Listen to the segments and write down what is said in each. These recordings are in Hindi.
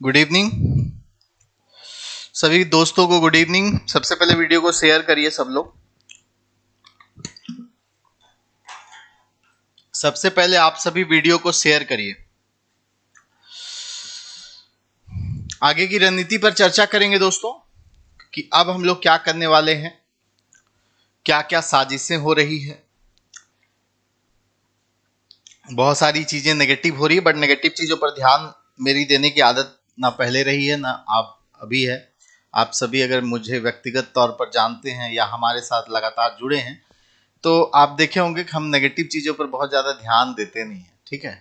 गुड इवनिंग सभी दोस्तों को। Good evening. सबसे पहले वीडियो को शेयर करिए सब लोग। सबसे पहले आप सभी वीडियो को शेयर करिए। आगे की रणनीति पर चर्चा करेंगे दोस्तों कि अब हम लोग क्या करने वाले हैं, क्या क्या साजिशें हो रही है। बहुत सारी चीजें नेगेटिव हो रही है, बट नेगेटिव चीजों पर ध्यान मेरी देने की आदत ना पहले रही है ना आप अभी है। आप सभी अगर मुझे व्यक्तिगत तौर पर जानते हैं या हमारे साथ लगातार जुड़े हैं तो आप देखे होंगे कि हम नेगेटिव चीज़ों पर बहुत ज़्यादा ध्यान देते नहीं हैं। ठीक है,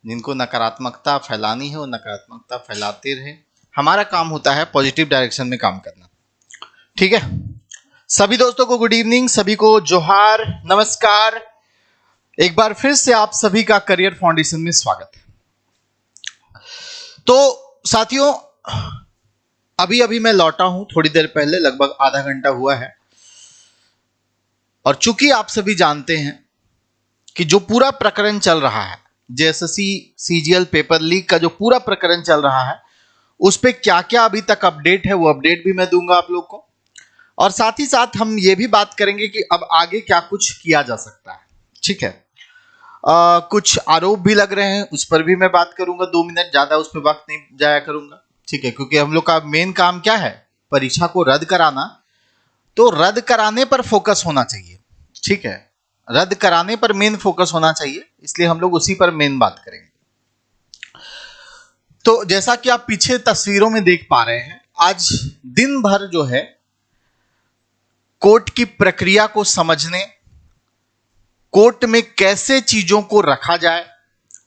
जिनको नकारात्मकता फैलानी है वो नकारात्मकता फैलाते रहे। हमारा काम होता है पॉजिटिव डायरेक्शन में काम करना। ठीक है, सभी दोस्तों को गुड इवनिंग, सभी को जोहार, नमस्कार। एक बार फिर से आप सभी का करियर फाउंडेशन में स्वागत है। तो साथियों, अभी अभी मैं लौटा हूं, थोड़ी देर पहले, लगभग आधा घंटा हुआ है। और चूंकि आप सभी जानते हैं कि जो पूरा प्रकरण चल रहा है, जेएसएससी सीजीएल पेपर लीक का जो पूरा प्रकरण चल रहा है, उस पे क्या क्या अभी तक अपडेट है वो अपडेट भी मैं दूंगा आप लोग को। और साथ ही साथ हम ये भी बात करेंगे कि अब आगे क्या कुछ किया जा सकता है। ठीक है, कुछ आरोप भी लग रहे हैं, उस पर भी मैं बात करूंगा। 2 मिनट, ज्यादा उस पर वक्त नहीं जाया करूंगा। ठीक है, क्योंकि हम लोग का मेन काम क्या है, परीक्षा को रद्द कराना। तो रद्द कराने पर फोकस होना चाहिए। ठीक है, रद्द कराने पर मेन फोकस होना चाहिए, इसलिए हम लोग उसी पर मेन बात करेंगे। तो जैसा कि आप पीछे तस्वीरों में देख पा रहे हैं, आज दिन भर जो है कोर्ट की प्रक्रिया को समझने, कोर्ट में कैसे चीजों को रखा जाए,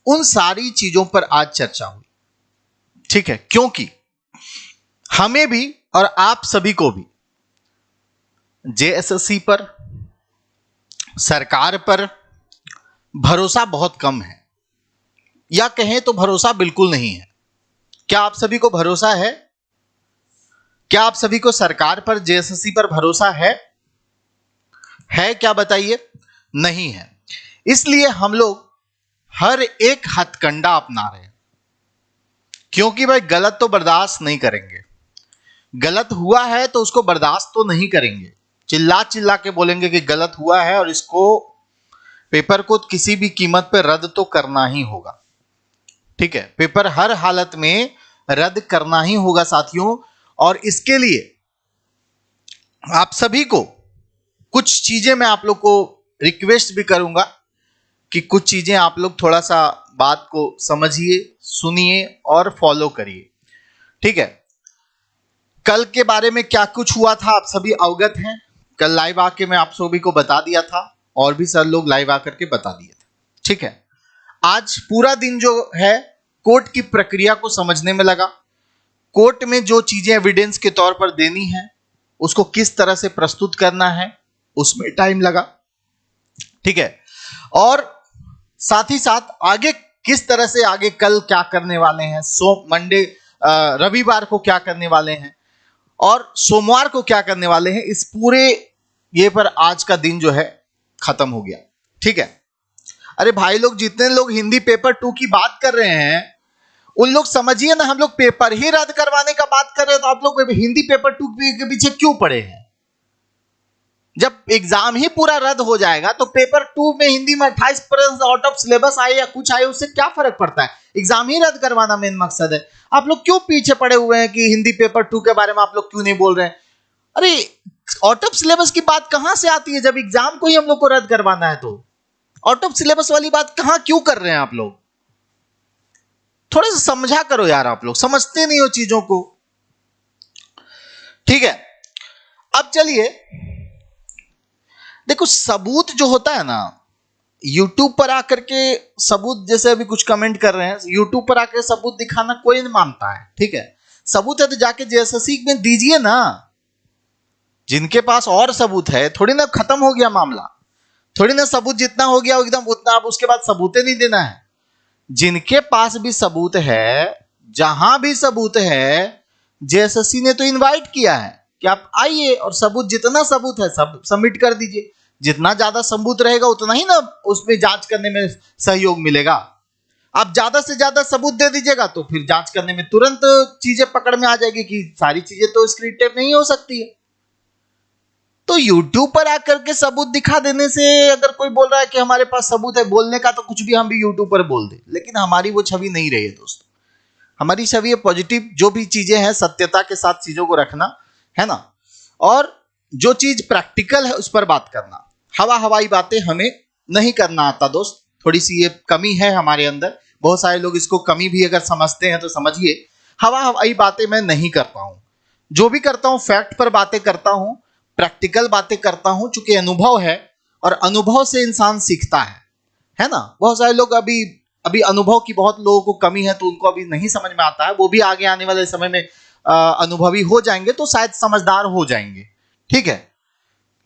उन सारी चीजों पर आज चर्चा हुई। ठीक है, क्योंकि हमें भी और आप सभी को भी जेएसएससी पर, सरकार पर भरोसा बहुत कम है, या कहें तो भरोसा बिल्कुल नहीं है। क्या आप सभी को भरोसा है? क्या आप सभी को सरकार पर, जेएसएससी पर भरोसा है? क्या बताइए? नहीं है। इसलिए हम लोग हर एक हथकंडा अपना रहे हैं, क्योंकि भाई गलत तो बर्दाश्त नहीं करेंगे। गलत हुआ है तो उसको बर्दाश्त तो नहीं करेंगे। चिल्ला चिल्ला के बोलेंगे कि गलत हुआ है और इसको, पेपर को किसी भी कीमत पर रद्द तो करना ही होगा। ठीक है, पेपर हर हालत में रद्द करना ही होगा साथियों। और इसके लिए आप सभी को कुछ चीजें मैं आप लोग को रिक्वेस्ट भी करूंगा कि कुछ चीजें आप लोग थोड़ा सा बात को समझिए, सुनिए और फॉलो करिए। ठीक है, कल के बारे में क्या कुछ हुआ था आप सभी अवगत हैं। कल लाइव आके मैं आप सभी को बता दिया था, और भी सर लोग लाइव आकर के बता दिए थे। ठीक है, आज पूरा दिन जो है कोर्ट की प्रक्रिया को समझने में लगा। कोर्ट में जो चीजें एविडेंस के तौर पर देनी है, उसको किस तरह से प्रस्तुत करना है, उसमें टाइम लगा। ठीक है, और साथ ही साथ आगे किस तरह से, आगे कल क्या करने वाले हैं, रविवार को क्या करने वाले हैं और सोमवार को क्या करने वाले हैं, इस पूरे ये पर आज का दिन जो है खत्म हो गया। ठीक है, अरे भाई लोग, जितने लोग हिंदी पेपर 2 की बात कर रहे हैं उन लोग समझिए ना, हम लोग पेपर ही रद्द करवाने का बात कर रहे हैं, तो आप लोग हिंदी पेपर 2 के पीछे क्यों पड़े हैं? जब एग्जाम ही पूरा रद्द हो जाएगा तो पेपर 2 में हिंदी में 28% आउट ऑफ सिलेबस आए या कुछ आए, उससे क्या फर्क पड़ता है? एग्जाम ही रद्द करवाना मेन मकसद है। आप लोग क्यों पीछे पड़े हुए हैं कि हिंदी पेपर 2 के बारे में आप लोग क्यों नहीं बोल रहे हैं? अरे आउट ऑफ सिलेबस की बात कहां से आती है जब एग्जाम को ही हम लोग को रद्द करवाना है? तो आउट ऑफ सिलेबस वाली बात कहां क्यों कर रहे हैं आप लोग? थोड़ा सा समझा करो यार, आप लोग समझते नहीं हो चीजों को। ठीक है, अब चलिए देखो, सबूत जो होता है ना, YouTube पर आकर के सबूत, जैसे अभी कुछ कमेंट कर रहे हैं, YouTube पर आकर सबूत दिखाना कोई नहीं मानता है। ठीक है, सबूत है तो जाके जेएसएससी में दीजिए ना। जिनके पास और सबूत है, थोड़ी ना खत्म हो गया मामला, थोड़ी ना सबूत जितना हो गया एकदम उतना आप उसके बाद सबूतें नहीं देना है। जिनके पास भी सबूत है, जहां भी सबूत है, जेएसएससी ने तो इनवाइट किया है कि आप आइए और सबूत, जितना सबूत है सब सबमिट कर दीजिए। जितना ज्यादा सबूत रहेगा उतना ही ना उसमें जांच करने में सहयोग मिलेगा। आप ज्यादा से ज्यादा सबूत दे दीजिएगा तो फिर जांच करने में तुरंत चीजें पकड़ में आ जाएगी कि सारी चीजें तो स्क्रीन टेप नहीं हो सकती है। तो YouTube पर आकर के सबूत दिखा देने से, अगर कोई बोल रहा है कि हमारे पास सबूत है बोलने का, तो कुछ भी हम भी YouTube पर बोल दे, लेकिन हमारी वो छवि नहीं रही है दोस्तों। हमारी छवि है पॉजिटिव, जो भी चीजें हैं सत्यता के साथ चीजों को रखना है ना, और जो चीज प्रैक्टिकल है उस पर बात करना। हवाई बातें हमें नहीं करना आता दोस्त, थोड़ी सी ये कमी है हमारे अंदर। बहुत सारे लोग इसको कमी भी अगर समझते हैं तो समझिए, हवाई बातें मैं नहीं करता हूं। जो भी करता हूं फैक्ट पर बातें करता हूं, प्रैक्टिकल बातें करता हूं, चूंकि अनुभव है और अनुभव से इंसान सीखता है ना। बहुत सारे लोग अभी अनुभव की बहुत लोगों को कमी है, तो उनको अभी नहीं समझ में आता है। वो भी आगे आने वाले समय में अनुभवी हो जाएंगे तो शायद समझदार हो जाएंगे, ठीक है।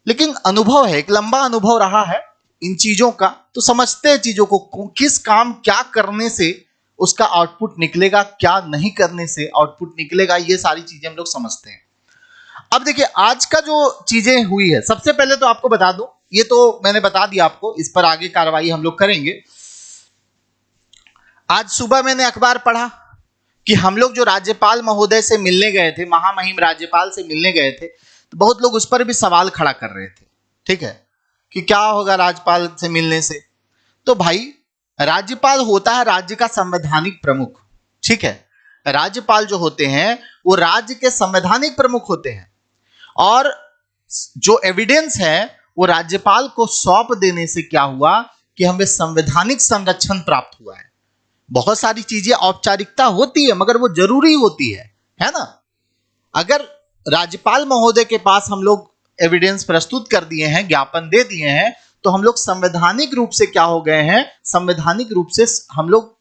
लेकिन अनुभव है, एक लंबा अनुभव रहा है इन चीजों का, तो समझते हैं चीजों को, किस काम क्या करने से उसका आउटपुट निकलेगा, क्या नहीं करने से आउटपुट निकलेगा, ये सारी चीजें हम लोग समझते हैं। अब देखिए आज का जो चीजें हुई है, सबसे पहले तो आपको बता दूं, ये तो मैंने बता दिया आपको, इस पर आगे कार्रवाई हम लोग करेंगे। आज सुबह मैंने अखबार पढ़ा कि हम लोग जो राज्यपाल महोदय से मिलने गए थे, महामहिम राज्यपाल से मिलने गए थे, तो बहुत लोग उस पर भी सवाल खड़ा कर रहे थे, ठीक है, कि क्या होगा राज्यपाल से मिलने से। तो भाई राज्यपाल होता है राज्य का संवैधानिक प्रमुख, ठीक है। राज्यपाल जो होते हैं वो राज्य के संवैधानिक प्रमुख होते हैं, और जो एविडेंस है वो राज्यपाल को सौंप देने से क्या हुआ कि हमें संवैधानिक संरक्षण प्राप्त हुआ है। बहुत सारी चीजें औपचारिकता होती है मगर वो जरूरी होती है ना। अगर राज्यपाल महोदय के पास हम लोग एविडेंस प्रस्तुत कर दिए हैं, ज्ञापन दे दिए हैं, तो हम लोग संवैधानिक रूप से क्या हो गए हैं, संवैधानिक रूप से हम लोग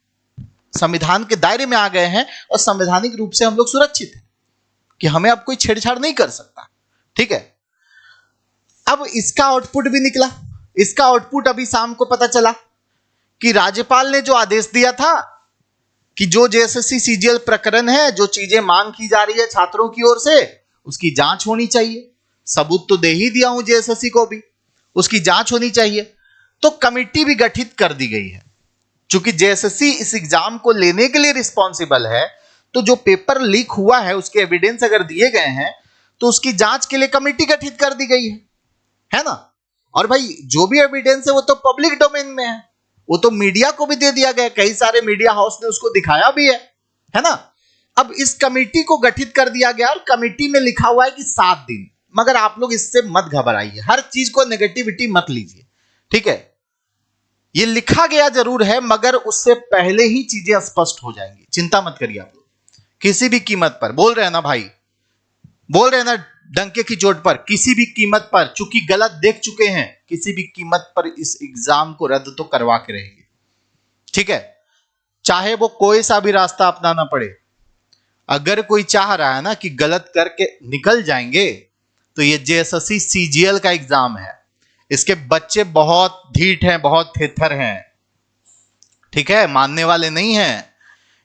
संविधान के दायरे में आ गए हैं, और संवैधानिक रूप से हम लोग सुरक्षित हैं कि हमें अब कोई छेड़छाड़ नहीं कर सकता, ठीक है। अब इसका आउटपुट भी निकला, इसका आउटपुट अभी शाम को पता चला कि राज्यपाल ने जो आदेश दिया था कि जो जेएसएससी सीजीएल प्रकरण है, जो चीजें मांग की जा रही है छात्रों की ओर से, उसकी जांच होनी चाहिए। सबूत तो दे ही दिया हूं जेएसएससी को भी, उसकी जांच होनी चाहिए। तो कमेटी भी गठित कर दी गई है। चूंकि जेएसएससी इस एग्जाम को लेने के लिए रिस्पॉन्सिबल है, तो जो पेपर लीक हुआ है उसके एविडेंस अगर दिए गए हैं तो उसकी जांच के लिए कमेटी गठित कर दी गई है ना। और भाई जो भी एविडेंस है वो तो पब्लिक डोमेन में है, वो तो मीडिया को भी दे दिया गया, कई सारे मीडिया हाउस ने उसको दिखाया भी है ना। अब इस कमेटी को गठित कर दिया गया और कमेटी में लिखा हुआ है कि 7 दिन, मगर आप लोग इससे मत घबराइए, हर चीज को नेगेटिविटी मत लीजिए, ठीक है। ये लिखा गया जरूर है मगर उससे पहले ही चीजें स्पष्ट हो जाएंगी, चिंता मत करिए आप लोग। किसी भी कीमत पर बोल रहे हैं ना भाई, बोल रहे हैं ना डंके की चोट पर, किसी भी कीमत पर, चूंकि गलत देख चुके हैं, किसी भी कीमत पर इस एग्जाम को रद्द तो करवा के रहेंगे, ठीक है, चाहे वो कोई सा भी रास्ता अपनाना पड़े। अगर कोई चाह रहा है ना कि गलत करके निकल जाएंगे, तो ये जेएसएससी सीजीएल का एग्जाम है, इसके बच्चे बहुत ढीठ हैं, बहुत थेथर हैं, ठीक है, मानने वाले नहीं हैं।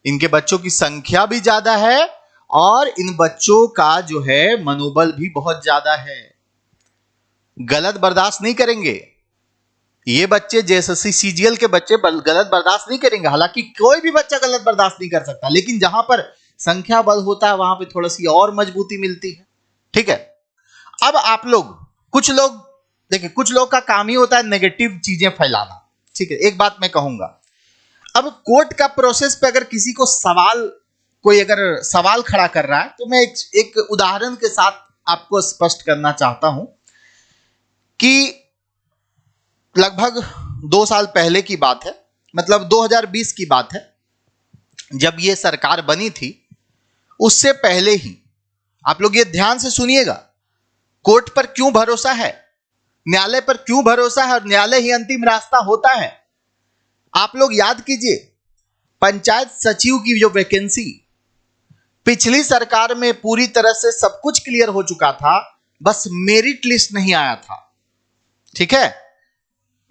इनके बच्चों की संख्या भी ज्यादा है और इन बच्चों का जो है मनोबल भी बहुत ज्यादा है, गलत बर्दाश्त नहीं करेंगे। ये बच्चे जेएसएससी सीजीएल के बच्चे गलत बर्दाश्त नहीं करेंगे। हालांकि कोई भी बच्चा गलत बर्दाश्त नहीं कर सकता, लेकिन जहां पर संख्या बल होता है वहां पे थोड़ी सी और मजबूती मिलती है, ठीक है। अब आप लोग, कुछ लोग देखिए, कुछ लोग का काम ही होता है नेगेटिव चीजें फैलाना, ठीक है। एक बात मैं कहूंगा, अब कोर्ट का प्रोसेस पे अगर किसी को कोई अगर सवाल खड़ा कर रहा है, तो मैं एक उदाहरण के साथ आपको स्पष्ट करना चाहता हूं कि लगभग 2 साल पहले की बात है, मतलब 2020 की बात है, जब ये सरकार बनी थी, उससे पहले ही आप लोग ये ध्यान से सुनिएगा, कोर्ट पर क्यों भरोसा है, न्यायालय पर क्यों भरोसा है, और न्यायालय ही अंतिम रास्ता होता है। आप लोग याद कीजिए, पंचायत सचिव की जो वैकेंसी पिछली सरकार में पूरी तरह से सब कुछ क्लियर हो चुका था, बस मेरिट लिस्ट नहीं आया था, ठीक है।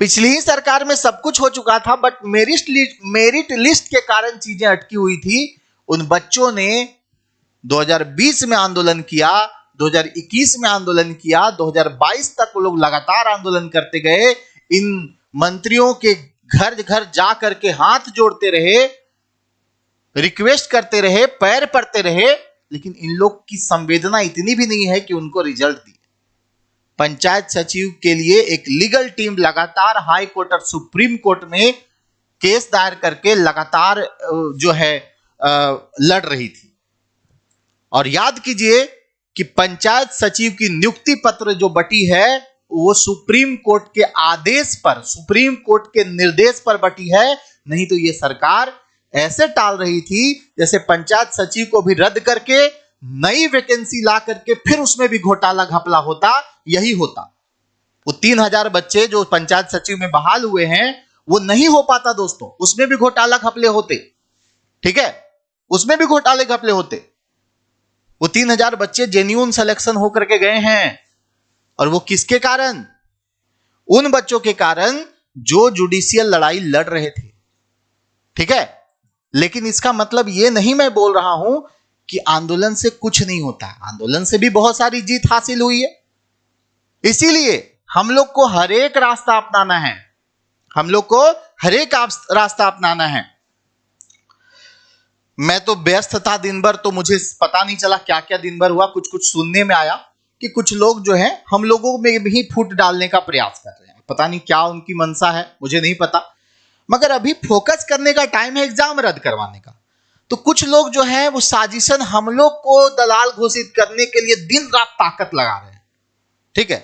पिछली ही सरकार में सब कुछ हो चुका था, बट मेरिट लिस्ट के कारण चीजें अटकी हुई थी। उन बच्चों ने 2020 में आंदोलन किया, 2021 में आंदोलन किया, 2022 तक वो लोग लगातार आंदोलन करते गए, इन मंत्रियों के घर घर जा करके हाथ जोड़ते रहे, रिक्वेस्ट करते रहे, पैर पड़ते रहे, लेकिन इन लोग की संवेदना इतनी भी नहीं है कि उनको रिजल्ट दिए। पंचायत सचिव के लिए एक लीगल टीम लगातार हाई कोर्ट और सुप्रीम कोर्ट में केस दायर करके लगातार जो है लड़ रही थी। और याद कीजिए कि पंचायत सचिव की नियुक्ति पत्र जो बटी है वो सुप्रीम कोर्ट के आदेश पर, सुप्रीम कोर्ट के निर्देश पर बटी है, नहीं तो ये सरकार ऐसे टाल रही थी जैसे पंचायत सचिव को भी रद्द करके नई वैकेंसी ला करके फिर उसमें भी घोटाला घपला होता, यही होता। वो 3000 बच्चे जो पंचायत सचिव में बहाल हुए हैं वो नहीं हो पाता दोस्तों, उसमें भी घोटाला घपले होते। ठीक है, उसमें भी घोटाले घपले होते। वो 3000 बच्चे जेन्युइन सिलेक्शन होकर के गए हैं, और वो किसके कारण? उन बच्चों के कारण जो जुडिशियल लड़ाई लड़ रहे थे। ठीक है, लेकिन इसका मतलब ये नहीं मैं बोल रहा हूं कि आंदोलन से कुछ नहीं होता है, आंदोलन से भी बहुत सारी जीत हासिल हुई है। इसीलिए हम लोग को हर एक रास्ता अपनाना है, हम लोग को हर एक रास्ता अपनाना है। मैं तो व्यस्त था दिन भर, तो मुझे पता नहीं चला क्या क्या दिन भर हुआ। कुछ कुछ सुनने में आया कि कुछ लोग जो है हम लोगों में भी फूट डालने का प्रयास कर रहे हैं। पता नहीं क्या उनकी मंशा है, मुझे नहीं पता। मगर अभी फोकस करने का टाइम है एग्जाम रद्द करवाने का। तो कुछ लोग जो है वो साजिशन हम लोग को दलाल घोषित करने के लिए दिन रात ताकत लगा रहे हैं। ठीक है,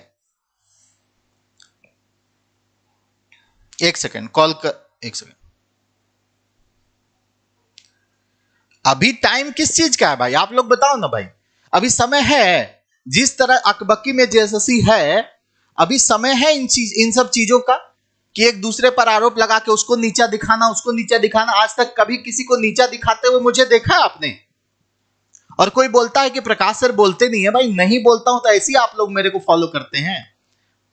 एक सेकंड कॉल कर, एक सेकंड। अभी टाइम किस चीज का है भाई, आप लोग बताओ ना भाई। अभी समय है, जिस तरह अकबकी में जेएसएससी है, अभी समय है इन सब चीजों का कि एक दूसरे पर आरोप लगा के उसको नीचा दिखाना, उसको नीचा दिखाना। आज तक कभी किसी को नीचा दिखाते हुए मुझे देखा है आपने? और कोई बोलता है कि प्रकाश सर बोलते नहीं है, भाई नहीं बोलता हूं तो ऐसे ही आप लोग मेरे को फॉलो करते हैं।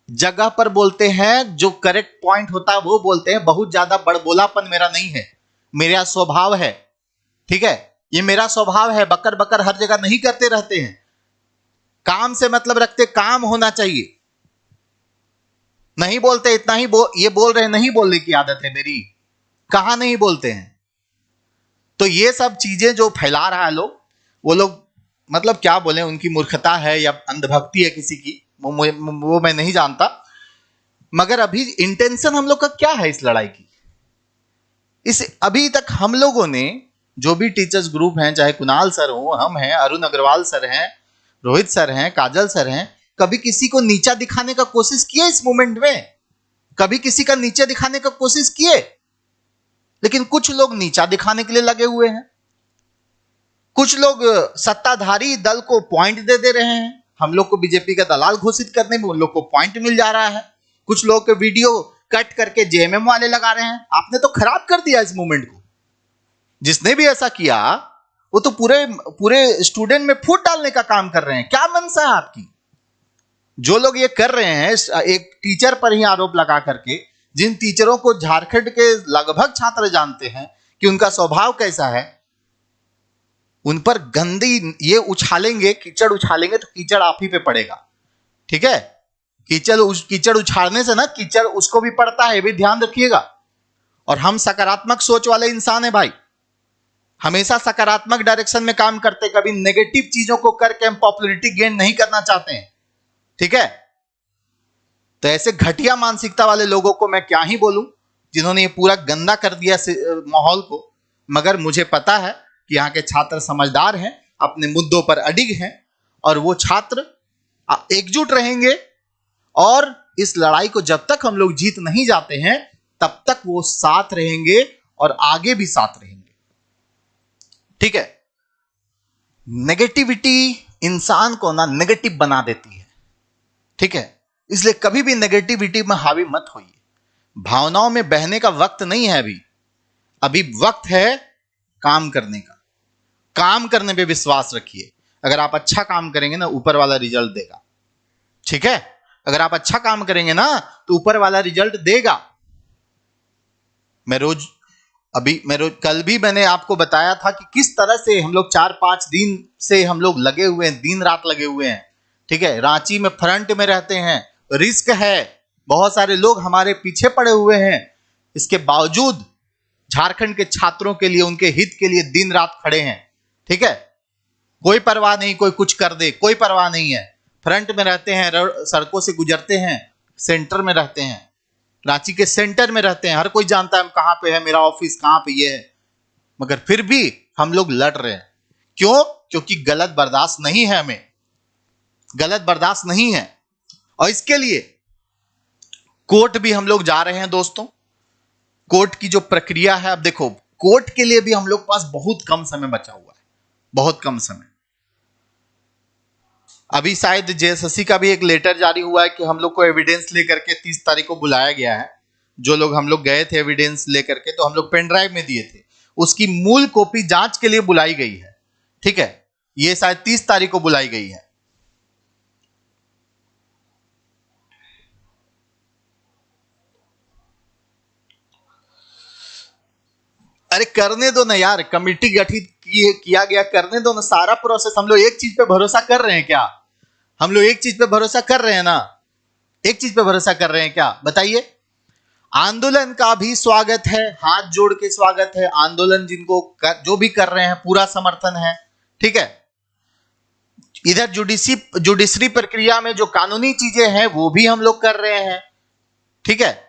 जगह पर बोलते हैं, जो करेक्ट पॉइंट होता है वो बोलते हैं। बहुत ज्यादा बड़बोलापन मेरा नहीं है, मेरा स्वभाव है। ठीक है, ये मेरा स्वभाव है। बकर बकर हर जगह नहीं करते रहते हैं, काम से मतलब रखते, काम होना चाहिए। नहीं बोलते इतना ही ये बोल रहे हैं, नहीं बोलने की आदत है मेरी, कहां नहीं बोलते हैं। तो ये सब चीजें जो फैला रहा है लोग, वो लोग मतलब क्या बोले, उनकी मूर्खता है या अंधभक्ति है किसी की, वो मैं नहीं जानता। मगर अभी इंटेंशन हम लोग का क्या है इस लड़ाई की? इस अभी तक हम लोगों ने जो भी टीचर्स ग्रुप हैं, चाहे कुणाल सर हो, हम हैं, अरुण अग्रवाल सर हैं, रोहित सर हैं, काजल सर हैं, कभी किसी को नीचा दिखाने का कोशिश किए इस मूवमेंट में? कभी किसी का नीचे दिखाने का कोशिश किए? लेकिन कुछ लोग नीचा दिखाने के लिए लगे हुए हैं, कुछ लोग सत्ताधारी दल को पॉइंट दे रहे हैं। हम लोग को बीजेपी का दलाल घोषित करने में उन लोग को पॉइंट मिल जा रहा है। कुछ लोग के वीडियो कट करके जेएमएम वाले लगा रहे हैं। आपने तो खराब कर दिया इस मूवमेंट को। जिसने भी ऐसा किया वो तो पूरे स्टूडेंट में फूट डालने का काम कर रहे हैं। क्या मनसा है आपकी? जो लोग ये कर रहे हैं, एक टीचर पर ही आरोप लगा करके, जिन टीचरों को झारखंड के लगभग छात्र जानते हैं कि उनका स्वभाव कैसा है, उन पर गंदी ये उछालेंगे, कीचड़ उछालेंगे तो कीचड़ आप ही पे पड़ेगा। ठीक है, कीचड़ उछालने से ना कीचड़ उसको भी पड़ता है, ये भी ध्यान रखिएगा। और हम सकारात्मक सोच वाले इंसान है भाई, हमेशा सकारात्मक डायरेक्शन में काम करते, कभी नेगेटिव चीजों को करके हम पॉपुलैरिटी गेन नहीं करना चाहते हैं। ठीक है, तो ऐसे घटिया मानसिकता वाले लोगों को मैं क्या ही बोलूं, जिन्होंने ये पूरा गंदा कर दिया माहौल को। मगर मुझे पता है कि यहाँ के छात्र समझदार हैं, अपने मुद्दों पर अडिग हैं, और वो छात्र एकजुट रहेंगे। और इस लड़ाई को जब तक हम लोग जीत नहीं जाते हैं तब तक वो साथ रहेंगे और आगे भी साथ रहेंगे। ठीक है, नेगेटिविटी इंसान को ना नेगेटिव बना देती है। ठीक है, इसलिए कभी भी नेगेटिविटी में हावी मत होइए। भावनाओं में बहने का वक्त नहीं है अभी वक्त है काम करने का। काम करने पे विश्वास रखिए। अगर आप अच्छा काम करेंगे ना, ऊपर वाला रिजल्ट देगा। ठीक है, अगर आप अच्छा काम करेंगे ना तो ऊपर वाला रिजल्ट देगा। कल भी मैंने आपको बताया था कि किस तरह से हम लोग 4-5 दिन से हम लोग लगे हुए हैं, दिन रात लगे हुए हैं। ठीक है, रांची में फ्रंट में रहते हैं, रिस्क है, बहुत सारे लोग हमारे पीछे पड़े हुए हैं। इसके बावजूद झारखंड के छात्रों के लिए, उनके हित के लिए दिन रात खड़े हैं। ठीक है, कोई परवाह नहीं, कोई कुछ कर दे, कोई परवाह नहीं है। फ्रंट में रहते हैं, सड़कों से गुजरते हैं, सेंटर में रहते हैं, रांची के सेंटर में रहते हैं। हर कोई जानता है कहां पे है मेरा ऑफिस, कहां पे ये है, मगर फिर भी हम लोग लड़ रहे हैं। क्यों? क्योंकि गलत बर्दाश्त नहीं है, हमें गलत बर्दाश्त नहीं है। और इसके लिए कोर्ट भी हम लोग जा रहे हैं दोस्तों। कोर्ट की जो प्रक्रिया है, अब देखो, कोर्ट के लिए भी हम लोग पास बहुत कम समय बचा हुआ है, बहुत कम समय। अभी शायद जेएसएससी का भी एक लेटर जारी हुआ है कि हम लोग को एविडेंस लेकर के 30 तारीख को बुलाया गया है। जो लोग हम लोग गए थे एविडेंस लेकर के, तो हम लोग पेन ड्राइव में दिए थे, उसकी मूल कॉपी जांच के लिए बुलाई गई है। ठीक है, ये शायद 30 तारीख को बुलाई गई है। अरे करने दो ना यार, कमिटी गठित किया गया, करने दो ना सारा प्रोसेस। हम लोग एक चीज पे भरोसा कर रहे हैं क्या? हम लोग एक चीज पे भरोसा कर रहे हैं ना? एक चीज पे भरोसा कर रहे हैं क्या? बताइए। आंदोलन का भी स्वागत है, हाथ जोड़ के स्वागत है। आंदोलन जिनको जो भी कर रहे हैं पूरा समर्थन है। ठीक है, इधर जुडिशरी प्रक्रिया में जो कानूनी चीजें हैं वो भी हम लोग कर रहे हैं। ठीक है,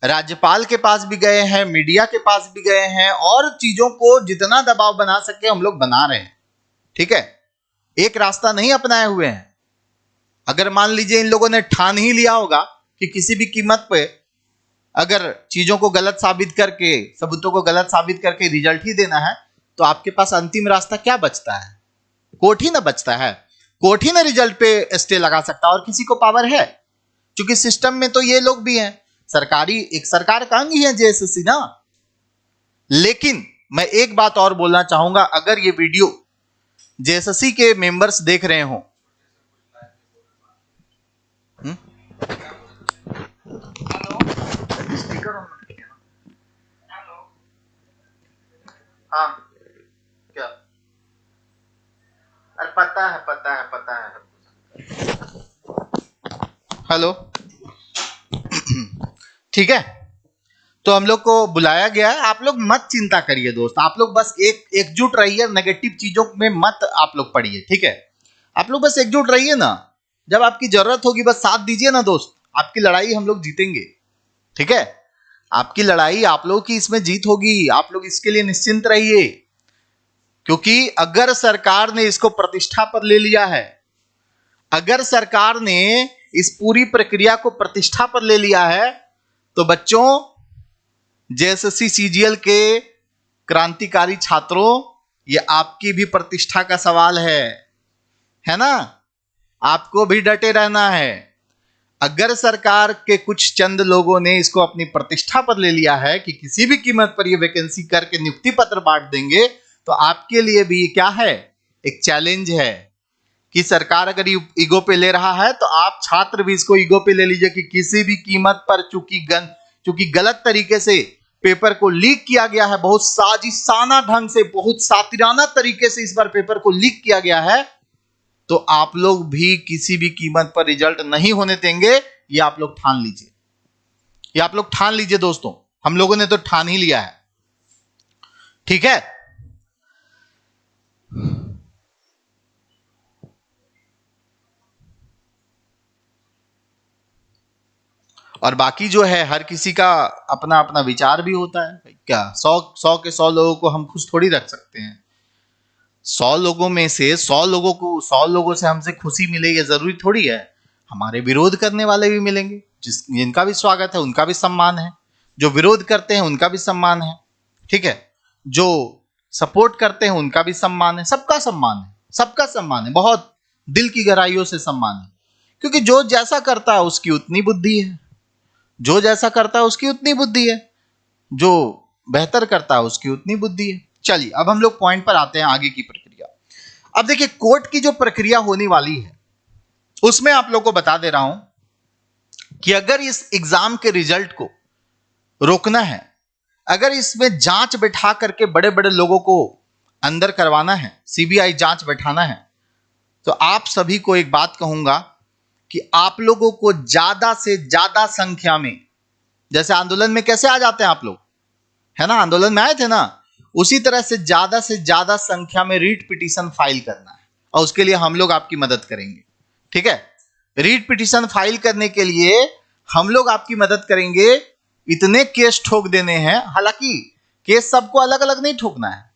राज्यपाल के पास भी गए हैं, मीडिया के पास भी गए हैं, और चीजों को जितना दबाव बना सके हम लोग बना रहे हैं। ठीक है, एक रास्ता नहीं अपनाए हुए हैं। अगर मान लीजिए इन लोगों ने ठान ही लिया होगा कि किसी भी कीमत पे अगर चीजों को गलत साबित करके, सबूतों को गलत साबित करके रिजल्ट ही देना है, तो आपके पास अंतिम रास्ता क्या बचता है? कोर्ट ही ना बचता है। कोर्ट ही ना रिजल्ट पे स्टे लगा सकता, और किसी को पावर है? क्योंकि सिस्टम में तो ये लोग भी हैं, एक सरकार का अंग ही है जेएसएससी ना। लेकिन मैं एक बात और बोलना चाहूंगा, अगर ये वीडियो जेएसएससी के मेंबर्स देख रहे हो, हाँ क्या? अरे पता है। हेलो ठीक है, तो हम लोग को बुलाया गया है। आप लोग मत चिंता करिए दोस्त, आप लोग बस एकजुट रहिए, नेगेटिव चीजों में मत आप लोग पड़िए। ठीक है, आप लोग बस एकजुट रहिए ना, जब आपकी जरूरत होगी बस साथ दीजिए ना दोस्त। आपकी लड़ाई हम लोग जीतेंगे। ठीक है, आपकी लड़ाई, आप लोग की इसमें जीत होगी। आप लोग इसके लिए निश्चिंत रहिए, क्योंकि अगर सरकार ने इसको प्रतिष्ठा पर ले लिया है, अगर सरकार ने इस पूरी प्रक्रिया को प्रतिष्ठा पर ले लिया है, तो बच्चों, जेएसएससी सीजीएल के क्रांतिकारी छात्रों, ये आपकी भी प्रतिष्ठा का सवाल है ना? आपको भी डटे रहना है। अगर सरकार के कुछ चंद लोगों ने इसको अपनी प्रतिष्ठा पर ले लिया है कि किसी भी कीमत पर ये वैकेंसी करके नियुक्ति पत्र बांट देंगे, तो आपके लिए भी क्या है? एक चैलेंज है कि सरकार अगर ईगो पे ले रहा है, तो आप छात्र भी इसको ईगो पे ले लीजिए कि किसी भी कीमत पर, चूंकि गलत तरीके से पेपर को लीक किया गया है, बहुत साजिशाना ढंग से, बहुत सातिराना तरीके से इस बार पेपर को लीक किया गया है, तो आप लोग भी किसी भी कीमत पर रिजल्ट नहीं होने देंगे। ये आप लोग ठान लीजिए, ये आप लोग ठान लीजिए दोस्तों। हम लोगों ने तो ठान ही लिया है। ठीक है, और बाकी जो है, हर किसी का अपना अपना विचार भी होता है। क्या 100 के 100 लोगों को हम खुश थोड़ी रख सकते हैं? 100 लोगों में से 100 लोगों से हमसे खुशी मिले, ये जरूरी थोड़ी है। हमारे विरोध करने वाले भी मिलेंगे, जिनका भी स्वागत है, उनका भी सम्मान है। जो विरोध करते हैं उनका भी सम्मान है। ठीक है, जो सपोर्ट करते हैं उनका भी सम्मान है। सबका सम्मान है, सबका सम्मान है, बहुत दिल की गहराइयों से सम्मान है। क्योंकि जो जैसा करता है उसकी उतनी बुद्धि है, जो जैसा करता है उसकी उतनी बुद्धि है, जो बेहतर करता है उसकी उतनी बुद्धि है। चलिए, अब हम लोग पॉइंट पर आते हैं, आगे की प्रक्रिया। अब देखिए, कोर्ट की जो प्रक्रिया होने वाली है, उसमें आप लोग को बता दे रहा हूं कि अगर इस एग्जाम के रिजल्ट को रोकना है, अगर इसमें जांच बैठा करके बड़े बड़े लोगों को अंदर करवाना है, सीबीआई जांच बैठाना है, तो आप सभी को एक बात कहूंगा कि आप लोगों को ज्यादा से ज्यादा संख्या में जैसे आंदोलन में कैसे आ जाते हैं आप लोग, है ना, आंदोलन में आए थे ना, उसी तरह से ज्यादा संख्या में रीट पिटीशन फाइल करना है और उसके लिए हम लोग आपकी मदद करेंगे। ठीक है, रीट पिटीशन फाइल करने के लिए हम लोग आपकी मदद करेंगे। इतने केस ठोक देने हैं, हालांकि केस सबको अलग अलग नहीं ठोकना है।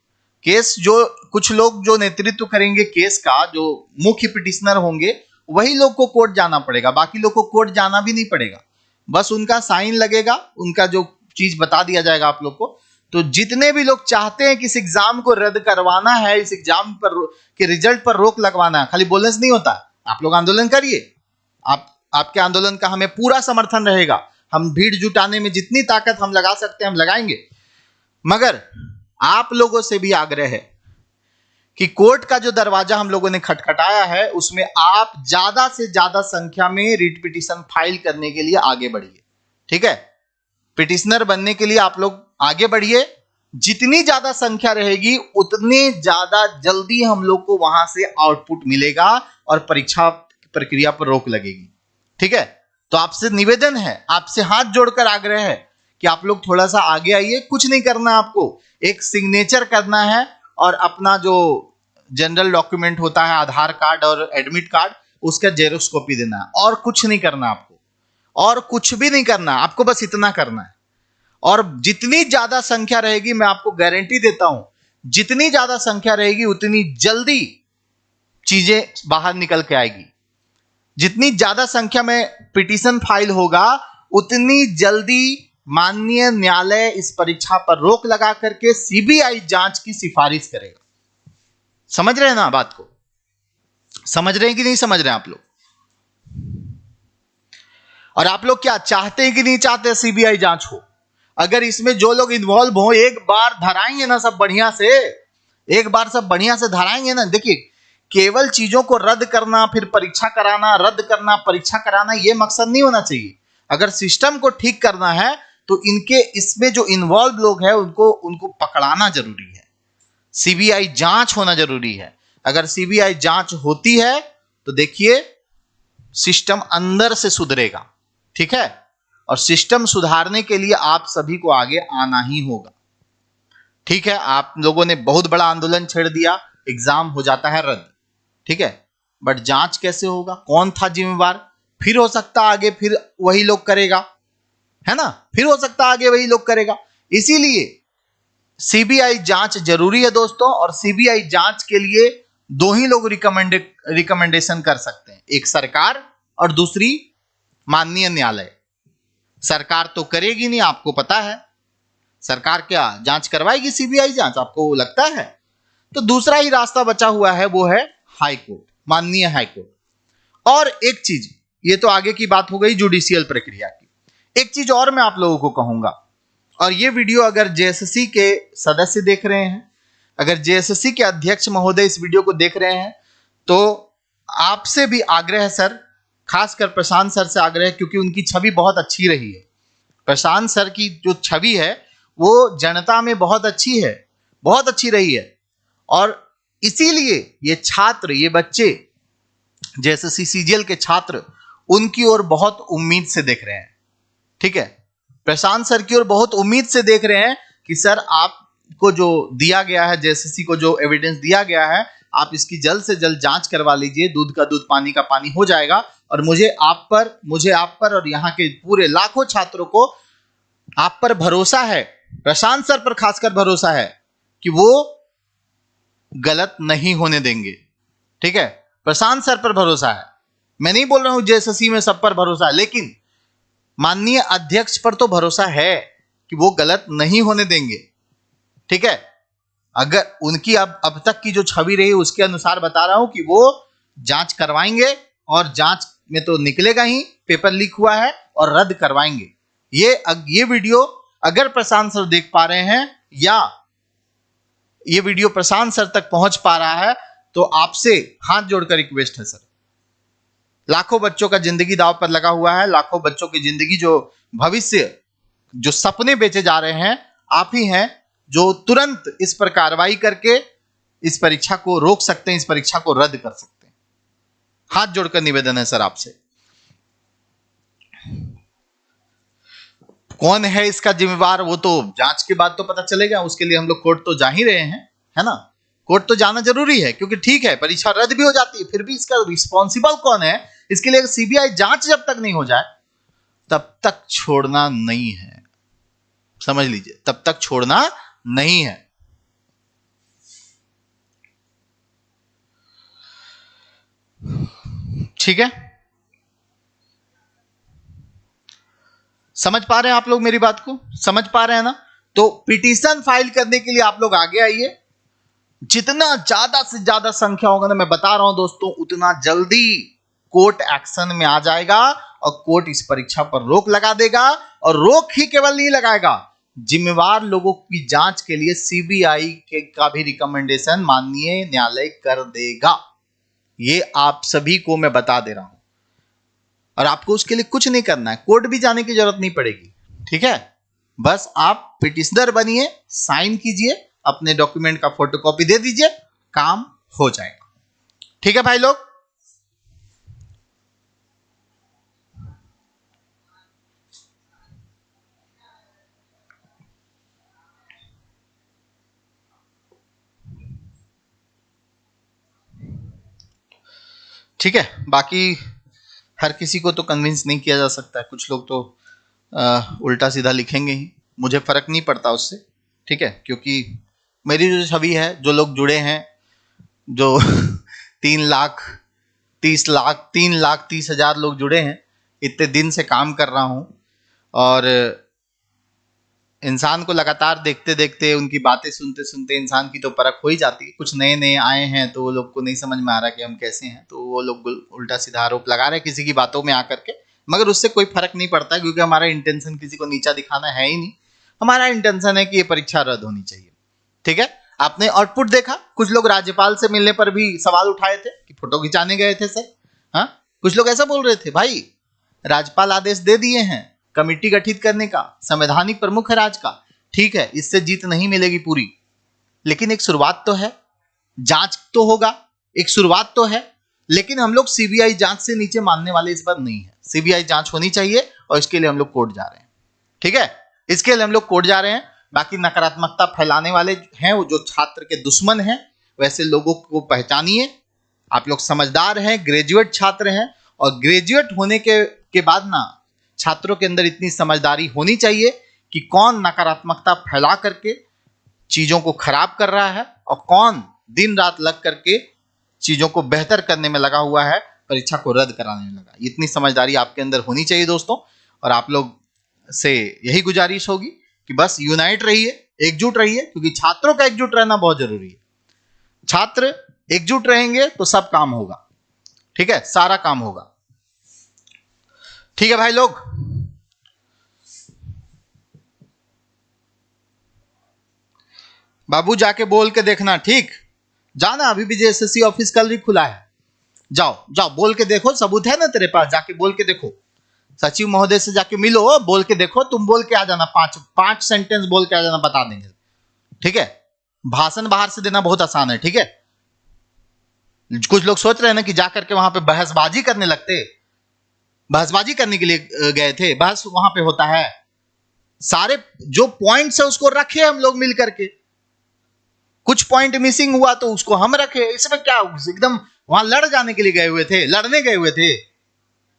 केस जो कुछ लोग जो नेतृत्व करेंगे केस का, जो मुख्य पिटिशनर होंगे, वही लोग को कोर्ट जाना पड़ेगा, बाकी लोग को कोर्ट जाना भी नहीं पड़ेगा। बस उनका साइन लगेगा, उनका जो चीज बता दिया जाएगा आप लोग को। तो जितने भी लोग चाहते हैं कि इस एग्जाम को रद्द करवाना है, इस एग्जाम पर के रिजल्ट पर रोक लगवाना है, खाली बोलने से नहीं होता, आप लोग आंदोलन करिए। आपके आंदोलन का हमें पूरा समर्थन रहेगा। हम भीड़ जुटाने में जितनी ताकत हम लगा सकते हैं हम लगाएंगे, मगर आप लोगों से भी आग्रह है कि कोर्ट का जो दरवाजा हम लोगों ने खटखटाया है उसमें आप ज्यादा से ज्यादा संख्या में रीट पिटीशन फाइल करने के लिए आगे बढ़िए। ठीक है, पिटिशनर बनने के लिए आप लोग आगे बढ़िए। जितनी ज्यादा संख्या रहेगी उतनी ज्यादा जल्दी हम लोग को वहां से आउटपुट मिलेगा और परीक्षा प्रक्रिया पर रोक लगेगी। ठीक है, तो आपसे निवेदन है, आपसे हाथ जोड़कर आग्रह है कि आप लोग थोड़ा सा आगे आइए। कुछ नहीं करना, आपको एक सिग्नेचर करना है और अपना जो जनरल डॉक्यूमेंट होता है, आधार कार्ड और एडमिट कार्ड, उसका जेरोक्स कॉपी देना है। और कुछ नहीं करना आपको, और कुछ भी नहीं करना, आपको बस इतना करना है। और जितनी ज्यादा संख्या रहेगी, मैं आपको गारंटी देता हूं, जितनी ज्यादा संख्या रहेगी उतनी जल्दी चीजें बाहर निकल के आएगी। जितनी ज्यादा संख्या में पिटीशन फाइल होगा उतनी जल्दी माननीय न्यायालय इस परीक्षा पर रोक लगा करके सीबीआई जांच की सिफारिश करेगा। समझ रहे हैं ना बात को? समझ रहे हैं कि नहीं समझ रहे हैं आप लोग? और आप लोग क्या चाहते हैं कि नहीं चाहते सीबीआई जांच हो? अगर इसमें जो लोग इन्वॉल्व हो एक बार धराएंगे ना सब बढ़िया से, एक बार सब बढ़िया से धराएंगे ना। देखिए, केवल चीजों को रद्द करना, फिर परीक्षा कराना, रद्द करना, परीक्षा कराना, यह मकसद नहीं होना चाहिए। अगर सिस्टम को ठीक करना है तो इनके इसमें जो इन्वॉल्व लोग हैं उनको पकड़ाना जरूरी है। सीबीआई जांच होना जरूरी है। अगर सीबीआई जांच होती है तो देखिए सिस्टम अंदर से सुधरेगा। ठीक है, और सिस्टम सुधारने के लिए आप सभी को आगे आना ही होगा। ठीक है, आप लोगों ने बहुत बड़ा आंदोलन छेड़ दिया, एग्जाम हो जाता है रद्द। ठीक है, बट जांच कैसे होगा? कौन था जिम्मेवार? फिर हो सकता आगे फिर वही लोग करेगा, है ना, फिर हो सकता आगे वही लोग करेगा। इसीलिए सीबीआई जांच जरूरी है दोस्तों। और सीबीआई जांच के लिए दो ही लोग रिकमेंडेशन कर सकते हैं, एक सरकार और दूसरी माननीय न्यायालय। सरकार तो करेगी नहीं, आपको पता है। सरकार क्या जांच करवाएगी सीबीआई जांच? आपको लगता है? तो दूसरा ही रास्ता बचा हुआ है, वो है हाई कोर्ट, माननीय हाई कोर्ट। और एक चीज, ये तो आगे की बात हो गई जुडिशियल प्रक्रिया की। एक चीज और मैं आप लोगों को कहूंगा, और ये वीडियो अगर जेएसएससी के सदस्य देख रहे हैं, अगर जेएसएससी के अध्यक्ष महोदय इस वीडियो को देख रहे हैं, तो आपसे भी आग्रह है सर, खासकर प्रशांत सर से आग्रह है, क्योंकि उनकी छवि बहुत अच्छी रही है। प्रशांत सर की जो छवि है वो जनता में बहुत अच्छी है, बहुत अच्छी रही है। और इसीलिए ये छात्र, ये बच्चे, जेएसएससी सीजीएल के छात्र उनकी ओर बहुत उम्मीद से देख रहे हैं। ठीक है, प्रशांत सर की ओर बहुत उम्मीद से देख रहे हैं कि सर आपको जो दिया गया है, जेएसएससी को जो एविडेंस दिया गया है, आप इसकी जल्द से जल्द जांच करवा लीजिए। दूध का दूध, पानी का पानी हो जाएगा। और मुझे आप पर और यहाँ के पूरे लाखों छात्रों को आप पर भरोसा है, प्रशांत सर पर खासकर भरोसा है कि वो गलत नहीं होने देंगे। ठीक है, प्रशांत सर पर भरोसा है। मैं नहीं बोल रहा हूं जेएसएससी में सब पर भरोसा है, लेकिन माननीय अध्यक्ष पर तो भरोसा है कि वो गलत नहीं होने देंगे। ठीक है, अगर उनकी अब तक की जो छवि रही उसके अनुसार बता रहा हूं कि वो जांच करवाएंगे, और जांच में तो निकलेगा ही पेपर लीक हुआ है, और रद्द करवाएंगे। ये वीडियो अगर प्रशांत सर देख पा रहे हैं, या ये वीडियो प्रशांत सर तक पहुंच पा रहा है, तो आपसे हाथ जोड़कर रिक्वेस्ट है सर। लाखों बच्चों का जिंदगी दांव पर लगा हुआ है, लाखों बच्चों की जिंदगी, जो भविष्य, जो सपने बेचे जा रहे हैं, आप ही हैं जो तुरंत इस पर कार्रवाई करके इस परीक्षा को रोक सकते हैं, इस परीक्षा को रद्द कर सकते हैं। हाथ जोड़कर निवेदन है सर आपसे। कौन है इसका जिम्मेवार वो तो जांच के बाद तो पता चलेगा, उसके लिए हम लोग कोर्ट तो जा ही रहे हैं, है ना। कोर्ट तो जाना जरूरी है, क्योंकि ठीक है परीक्षा रद्द भी हो जाती है, फिर भी इसका रिस्पॉन्सिबल कौन है, इसके लिए सीबीआई जांच जब तक नहीं हो जाए तब तक छोड़ना नहीं है, समझ लीजिए, तब तक छोड़ना नहीं है। ठीक है, समझ पा रहे हैं आप लोग मेरी बात को, समझ पा रहे हैं ना। तो पिटीशन फाइल करने के लिए आप लोग आगे आइए, जितना ज्यादा से ज्यादा संख्या होगा ना, मैं बता रहा हूं दोस्तों, उतना जल्दी कोर्ट एक्शन में आ जाएगा और कोर्ट इस परीक्षा पर रोक लगा देगा, और रोक ही केवल नहीं लगाएगा, जिम्मेवार लोगों की जांच के लिए सीबीआई का भी रिकमेंडेशन माननीय न्यायालय कर देगा। ये आप सभी को मैं बता दे रहा हूं, और आपको उसके लिए कुछ नहीं करना है, कोर्ट भी जाने की जरूरत नहीं पड़ेगी। ठीक है, बस आप पिटिशनर बनिए, साइन कीजिए, अपने डॉक्यूमेंट का फोटोकॉपी दे दीजिए, काम हो जाएगा। ठीक है भाई लोग, ठीक है। बाकी हर किसी को तो कन्विंस नहीं किया जा सकता है, कुछ लोग तो उल्टा सीधा लिखेंगे ही, मुझे फर्क नहीं पड़ता उससे। ठीक है, क्योंकि मेरी जो छवि है, जो लोग जुड़े हैं, जो 3,30,00,000 लोग जुड़े हैं, इतने दिन से काम कर रहा हूं, और इंसान को लगातार देखते देखते, उनकी बातें सुनते सुनते इंसान की तो परख हो ही जाती है। कुछ नए नए आए हैं तो वो लोग को नहीं समझ में आ रहा कि हम कैसे हैं, तो वो लोग उल्टा सीधा आरोप लगा रहे हैं किसी की बातों में आकर के, मगर उससे कोई फर्क नहीं पड़ता, क्योंकि हमारा इंटेंशन किसी को नीचा दिखाना है ही नहीं। हमारा इंटेंशन है कि ये परीक्षा रद्द होनी चाहिए। ठीक है, आपने आउटपुट देखा, कुछ लोग राज्यपाल से मिलने पर भी सवाल उठाए थे कि फोटो खिंचाने गए थे सर। हाँ, कुछ लोग ऐसा बोल रहे थे, भाई राज्यपाल आदेश दे दिए हैं कमेटी गठित करने का, संवैधानिक प्रमुख है राज का, ठीक है, इससे जीत नहीं मिलेगी पूरी, लेकिन एक शुरुआत तो है, जांच तो होगा, एक शुरुआत तो है। लेकिन हम लोग सीबीआई जांच से नीचे मानने वाले इस बार नहीं है, सीबीआई जांच होनी चाहिए, और इसके लिए हम लोग कोर्ट जा रहे हैं। ठीक है, इसके लिए हम लोग कोर्ट जा रहे हैं। बाकी नकारात्मकता फैलाने वाले हैं, वो जो छात्र के दुश्मन हैं, वैसे लोगों को पहचानिए। आप लोग समझदार हैं, ग्रेजुएट छात्र हैं, और ग्रेजुएट होने के बाद ना छात्रों के अंदर इतनी समझदारी होनी चाहिए कि कौन नकारात्मकता फैला करके चीजों को खराब कर रहा है, और कौन दिन रात लग करके चीजों को बेहतर करने में लगा हुआ है, परीक्षा को रद्द कराने में लगा। इतनी समझदारी आपके अंदर होनी चाहिए दोस्तों, और आप लोग से यही गुजारिश होगी कि बस यूनाइट रहिए, एकजुट रहिए, क्योंकि छात्रों का एकजुट रहना बहुत जरूरी है। छात्र एकजुट रहेंगे तो सब काम होगा। ठीक है, सारा काम होगा। ठीक है भाई लोग, बाबू जाके बोल के देखना, ठीक, जाना, अभी भी जेएसएससी ऑफिस कल भी खुला है, जाओ जाओ बोल के देखो, सबूत है ना तेरे पास, जाके बोल के देखो, सचिव महोदय से जाके मिलो, बोल के देखो, तुम बोल के आ जाना, पांच सेंटेंस बोल के आ जाना, बता देंगे। ठीक है, भाषण बाहर से देना बहुत आसान है। ठीक है, कुछ लोग सोच रहे हैं ना कि जाकर के वहां पे बहसबाजी करने लगते, बहसबाजी करने के लिए गए थे, बहस वहां पे होता है, सारे जो पॉइंट्स है उसको रखे हम लोग मिल करके, कुछ पॉइंट मिसिंग हुआ तो उसको हम रखे, इसमें क्या, एकदम वहां लड़ जाने के लिए गए हुए थे, लड़ने गए हुए थे।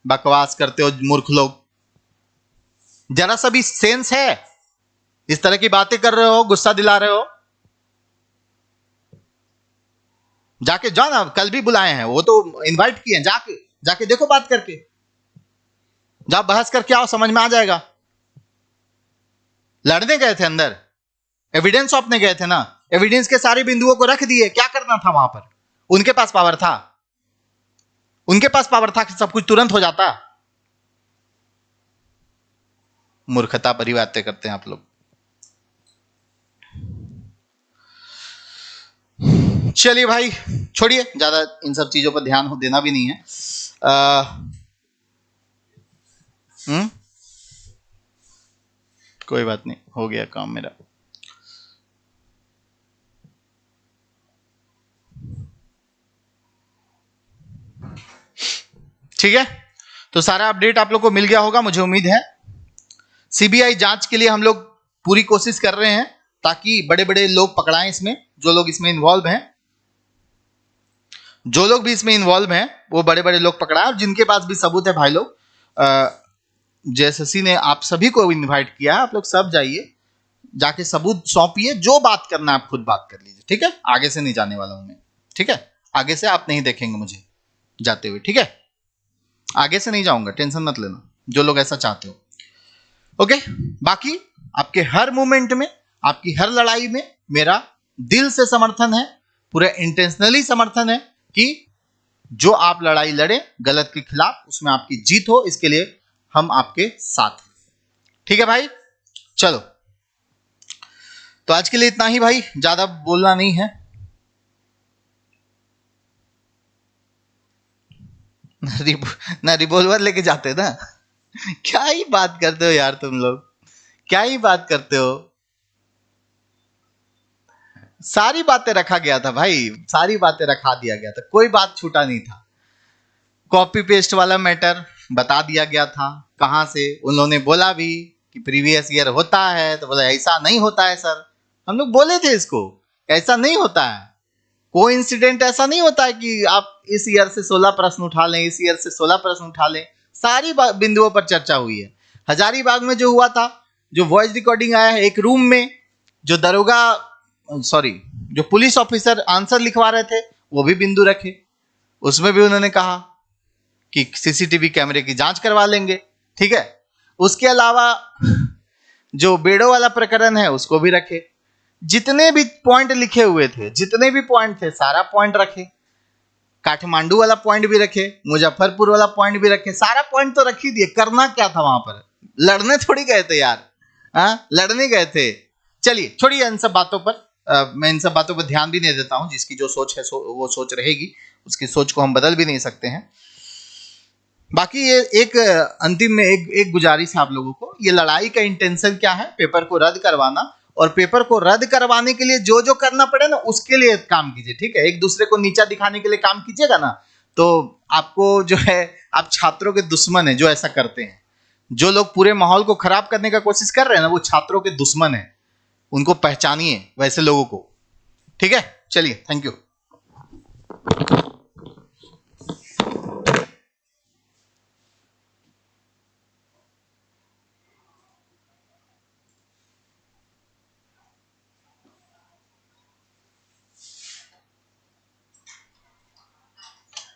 बकवास करते हो मूर्ख लोग, जरा सा भी सेंस है? इस तरह की बातें कर रहे हो, गुस्सा दिला रहे हो। जाके जाओ ना, कल भी बुलाए हैं, वो तो इनवाइट किए हैं, जाके देखो, बात करके जाओ, बहस करके आओ, समझ में आ जाएगा। लड़ने गए थे अंदर, एविडेंस सौंपने गए थे ना, एविडेंस के सारे बिंदुओं को रख दिए, क्या करना था वहां पर? उनके पास पावर था, उनके पास पावर था कि सब कुछ तुरंत हो जाता। मूर्खता भरी बातें करते हैं आप लोग। चलिए भाई, छोड़िए, ज्यादा इन सब चीजों पर ध्यान देना भी नहीं है। कोई बात नहीं, हो गया काम मेरा। ठीक है, तो सारा अपडेट आप लोग को मिल गया होगा, मुझे उम्मीद है। सीबीआई जांच के लिए हम लोग पूरी कोशिश कर रहे हैं ताकि बड़े बड़े लोग पकड़ाएं इसमें, जो लोग इसमें इन्वॉल्व हैं, जो लोग भी इसमें इन्वॉल्व हैं वो बड़े बड़े लोग पकड़ाएं। और जिनके पास भी सबूत है भाई लोग, जेएसएससी ने आप सभी को इनवाइट किया है, आप लोग सब जाइए, जाके सबूत सौंपिए, जो बात करना आप खुद बात कर लीजिए, ठीक है। आगे से नहीं जाने वाला हूं मैं, ठीक है। आगे से आप नहीं देखेंगे मुझे जाते हुए, ठीक है। आगे से नहीं जाऊंगा, टेंशन मत लेना, जो लोग ऐसा चाहते हो, ओके। बाकी आपके हर मूवमेंट में, आपकी हर लड़ाई में मेरा दिल से समर्थन है, पूरा इंटेंशनली समर्थन है कि जो आप लड़ाई लड़े गलत के खिलाफ, उसमें आपकी जीत हो, इसके लिए हम आपके साथ हैं, ठीक है भाई। चलो, तो आज के लिए इतना ही भाई, ज्यादा बोलना नहीं है। ना रिवॉल्वर लेके जाते ना। क्या ही बात करते हो यार तुम लोग, क्या ही बात करते हो। सारी बातें रखा गया था भाई, सारी बातें रखा दिया गया था, कोई बात छूटा नहीं था। कॉपी पेस्ट वाला मैटर बता दिया गया था, कहां से उन्होंने बोला भी कि प्रीवियस ईयर होता है, तो बोला ऐसा नहीं होता है सर, हम लोग बोले थे इसको ऐसा नहीं होता है, कोई इंसिडेंट ऐसा नहीं होता है कि आप इस ईयर से 16 प्रश्न उठा लें, इस ईयर से 16 प्रश्न उठा लें। सारी बिंदुओं पर चर्चा हुई है। हजारीबाग में जो हुआ था, जो वॉइस रिकॉर्डिंग आया है एक रूम में, जो दरोगा जो पुलिस ऑफिसर आंसर लिखवा रहे थे, वो भी बिंदु रखे, उसमें भी उन्होंने कहा कि सीसीटीवी कैमरे की जांच करवा लेंगे, ठीक है। उसके अलावा जो बेड़ो वाला प्रकरण है उसको भी रखे, जितने भी पॉइंट लिखे हुए थे, जितने भी पॉइंट थे, सारा पॉइंट रखे, काठमांडू वाला पॉइंट भी रखे, मुजफ्फरपुर वाला पॉइंट भी रखे, सारा पॉइंट तो रख ही दिए। करना क्या था वहां पर, लड़ने थोड़ी गए थे यार, हाँ लड़ने गए थे। चलिए छोड़िए इन सब बातों पर, मैं इन सब बातों पर ध्यान भी नहीं देता हूं। जिसकी जो सोच है वो सोच रहेगी, उसकी सोच को हम बदल भी नहीं सकते हैं। बाकी ये एक अंतिम में एक गुजारिश है आप लोगों को, ये लड़ाई का इंटेंशन क्या है, पेपर को रद्द करवाना, और पेपर को रद्द करवाने के लिए जो जो करना पड़े ना उसके लिए काम कीजिए, ठीक है। एक दूसरे को नीचा दिखाने के लिए काम कीजिएगा ना, तो आपको जो है, आप छात्रों के दुश्मन है जो ऐसा करते हैं। जो लोग पूरे माहौल को खराब करने का कोशिश कर रहे हैं ना, वो छात्रों के दुश्मन है, उनको पहचानिए वैसे लोगों को, ठीक है। चलिए, थैंक यू।